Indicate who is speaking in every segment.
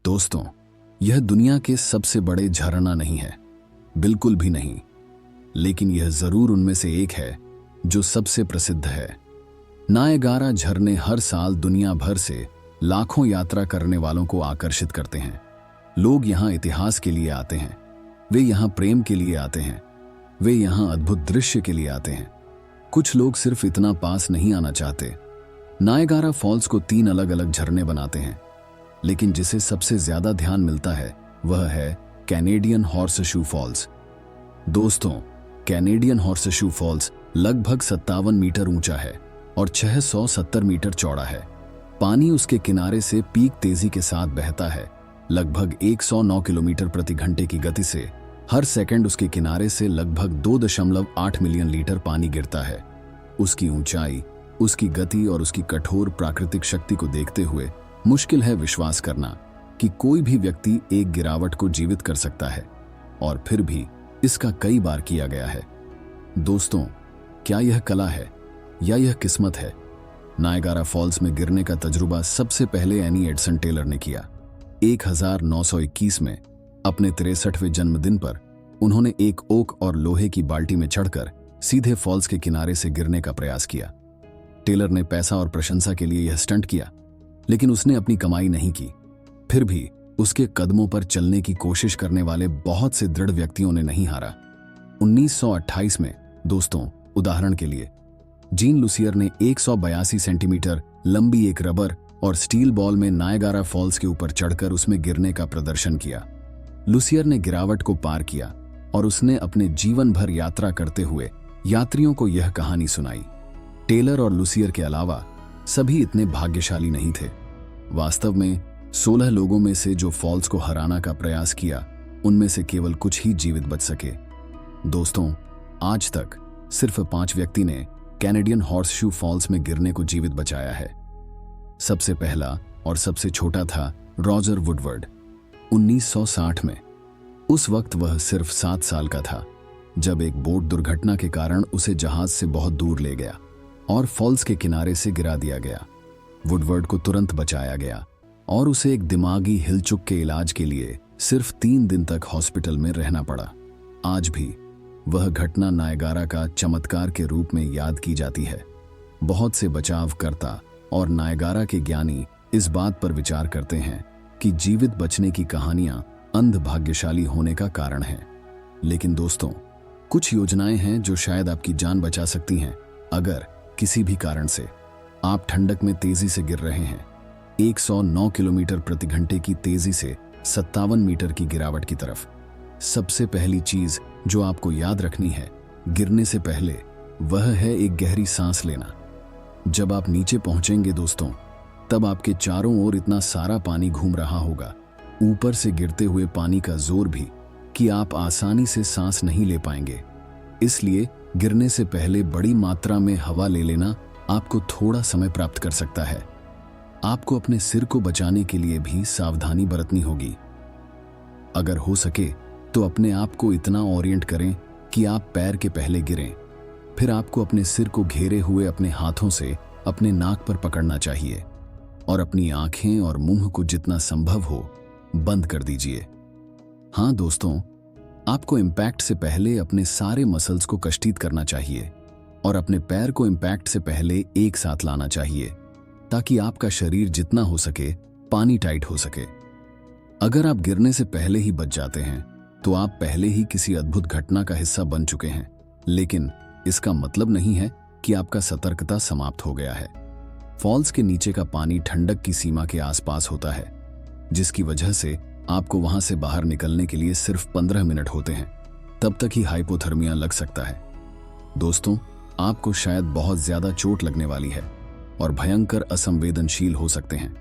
Speaker 1: दोस्तों, यह दुनिया के सबसे बड़े झरना नहीं है, बिल्कुल भी नहीं, लेकिन यह जरूर उनमें से एक है जो सबसे प्रसिद्ध है। नायगारा झरने हर साल दुनिया भर से लाखों यात्रा करने वालों को आकर्षित करते हैं। लोग यहाँ इतिहास के लिए आते हैं, वे यहाँ प्रेम के लिए आते हैं, वे यहाँ अद्भुत दृश्य के लिए आते हैं। कुछ लोग सिर्फ इतना पास नहीं आना चाहते। नायगारा फॉल्स को 3 अलग अलग झरने बनाते हैं, लेकिन जिसे सबसे ज्यादा ध्यान मिलता है वह है कैनेडियन हॉर्सशू फॉल्स। दोस्तों, कैनेडियन हॉर्सशू फॉल्स लगभग 57 मीटर ऊंचा है और 670 मीटर चौड़ा है। पानी उसके किनारे से पीक तेजी के साथ बहता है, लगभग 109 किलोमीटर प्रति घंटे की गति से। हर सेकंड उसके किनारे से लगभग 2.8 मिलियन लीटर पानी गिरता है। उसकी ऊंचाई, उसकी गति और उसकी कठोर प्राकृतिक शक्ति को देखते हुए मुश्किल है विश्वास करना कि कोई भी व्यक्ति एक गिरावट को जीवित कर सकता है, और फिर भी इसका कई बार किया गया है। दोस्तों, क्या यह कला है या यह किस्मत है? नायगारा फॉल्स में गिरने का तजुर्बा सबसे पहले एनी एडसन टेलर ने किया। 1921 में अपने 63वें जन्मदिन पर उन्होंने एक ओक और लोहे की बाल्टी में चढ़कर सीधे फॉल्स के किनारे से गिरने का प्रयास किया। टेलर ने पैसा और प्रशंसा के लिए यह स्टंट किया, लेकिन उसने अपनी कमाई नहीं की। फिर भी उसके कदमों पर चलने की कोशिश करने वाले बहुत से दृढ़ व्यक्तियों ने नहीं हारा। 1928 में, दोस्तों, उदाहरण के लिए, जीन लुसियर ने 182 सेंटीमीटर लंबी एक रबर और स्टील बॉल में नायगारा फॉल्स के ऊपर चढ़कर उसमें गिरने का प्रदर्शन किया। लुसियर ने गिरावट को पार किया और उसने अपने जीवन भर यात्रा करते हुए यात्रियों को यह कहानी सुनाई। टेलर और लुसियर के अलावा सभी इतने भाग्यशाली नहीं थे। वास्तव में 16 लोगों में से जो फॉल्स को हराना का प्रयास किया, उनमें से केवल कुछ ही जीवित बच सके। दोस्तों, आज तक सिर्फ 5 व्यक्ति ने कैनेडियन हॉर्सशू फॉल्स में गिरने को जीवित बचाया है। सबसे पहला और सबसे छोटा था रॉजर वुडवर्ड, 1960 में। उस वक्त वह सिर्फ 7 साल का था जब एक बोट दुर्घटना के कारण उसे जहाज से बहुत दूर ले गया और फॉल्स के किनारे से गिरा दिया गया। वुडवर्ड को तुरंत बचाया गया और उसे एक दिमागी हिलचुक के इलाज के लिए सिर्फ 3 दिन तक हॉस्पिटल में रहना पड़ा। आज भी वह घटना नायगारा का चमत्कार के रूप में याद की जाती है। बहुत से बचावकर्ता और नायगारा के ज्ञानी इस बात पर विचार करते हैं कि जीवित बचने की कहानियां अंध भाग्यशाली होने का कारण हैं। लेकिन दोस्तों, कुछ योजनाएं हैं जो शायद आपकी जान बचा सकती हैं। अगर किसी भी कारण से आप ठंडक में तेजी से गिर रहे हैं, 109 किलोमीटर प्रति घंटे की तेजी से 57 मीटर की गिरावट की तरफ, सबसे पहली चीज जो आपको याद रखनी है गिरने से पहले, वह है एक गहरी सांस लेना। जब आप नीचे पहुंचेंगे दोस्तों, तब आपके चारों ओर इतना सारा पानी घूम रहा होगा, ऊपर से गिरते हुए पानी का जोर भी, कि आप आसानी से सांस नहीं ले पाएंगे। इसलिए गिरने से पहले बड़ी मात्रा में हवा ले लेना आपको थोड़ा समय प्राप्त कर सकता है। आपको अपने सिर को बचाने के लिए भी सावधानी बरतनी होगी। अगर हो सके तो अपने आप को इतना ओरिएंट करें कि आप पैर के पहले गिरें। फिर आपको अपने सिर को घेरे हुए अपने हाथों से अपने नाक पर पकड़ना चाहिए और अपनी आंखें और मुंह को जितना संभव हो बंद कर दीजिए। हाँ दोस्तों, आपको इम्पैक्ट से पहले अपने सारे मसल्स को कष्टित करना चाहिए और अपने पैर को इम्पैक्ट से पहले एक साथ लाना चाहिए, ताकि आपका शरीर जितना हो सके पानी टाइट हो सके। अगर आप गिरने से पहले ही बच जाते हैं तो आप पहले ही किसी अद्भुत घटना का हिस्सा बन चुके हैं, लेकिन इसका मतलब नहीं है कि आपका सतर्कता समाप्त हो गया है। फॉल्स के नीचे का पानी ठंडक की सीमा के आसपास होता है, जिसकी वजह से आपको वहां से बाहर निकलने के लिए सिर्फ 15 मिनट होते हैं। तब तक ही हाइपोथर्मिया लग सकता है। दोस्तों, आपको शायद बहुत ज्यादा चोट लगने वाली है और भयंकर असंवेदनशील हो सकते हैं,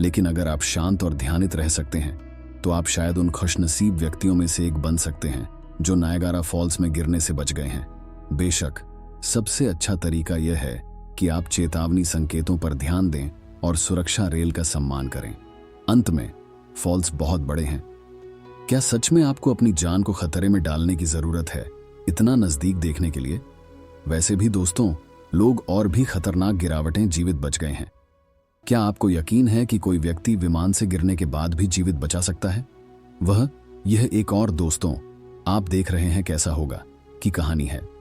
Speaker 1: लेकिन अगर आप शांत और ध्यानित रह सकते हैं तो आप शायद उन खुशनसीब व्यक्तियों में से एक बन सकते हैं जो नायगारा फॉल्स में गिरने से बच गए हैं। बेशक सबसे अच्छा तरीका यह है कि आप चेतावनी संकेतों पर ध्यान दें और सुरक्षा रेल का सम्मान करें। अंत में, फॉल्स बहुत बड़े हैं। क्या सच में आपको अपनी जान को खतरे में डालने की जरूरत है इतना नजदीक देखने के लिए? वैसे भी दोस्तों, लोग और भी खतरनाक गिरावटें जीवित बच गए हैं। क्या आपको यकीन है कि कोई व्यक्ति विमान से गिरने के बाद भी जीवित बचा सकता है? यह एक और दोस्तों, आप देख रहे हैं कैसा होगा की कहानी है।